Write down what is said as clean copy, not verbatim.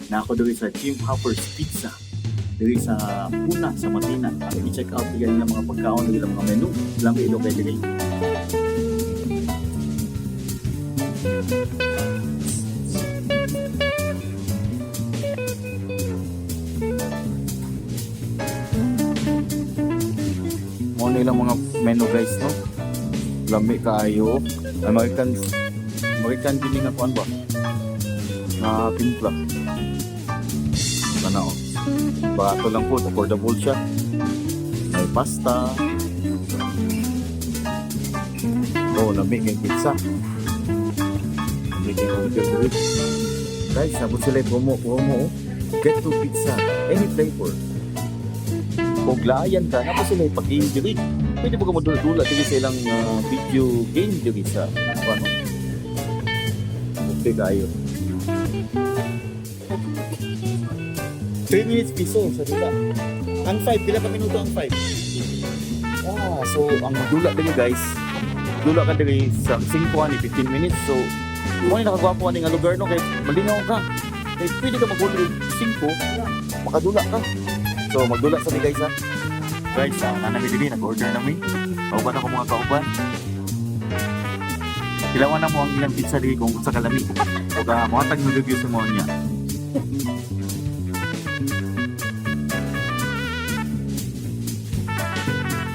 na ako diri sa Jim Hopper's Pizza diri sa Puna sa Matina. I-check out bigyan ng mga pagkaon nila mga menu. Lamay ilo kay diri. Mo nilang mga menu guys, no? Lami kayo. American din na kuan ba? Na timpla. Sana oh. Barato lang po, affordable siya. May pasta. Oh, lami kay pizza. Lami kay burger. Guys, sabot sila promo. Get to pizza, any flavor. Puglayan ka, napos sila pag-game diri. Pwede mo ka madula-dula diri sa ilang video game diri sa ano. Okay kayo. 3 minutes piso sa dula. Ang 5, pila ka minuto ang 5? So ang dula diri guys, dula ka diri sa 5 ani 15 minutes. So mo ni nakagwapo ani nga lugar no kay malinaw ka. Kay pwede ka magdula 5, makadula ka. So magdula sa mi guys ha. Guys, nanami dili nag-order na mi. Kauban ako mga kauban. Ilawan na mo ang ilang pizza diri kung sa kalami. O ka, mga tag-review sa mo niya.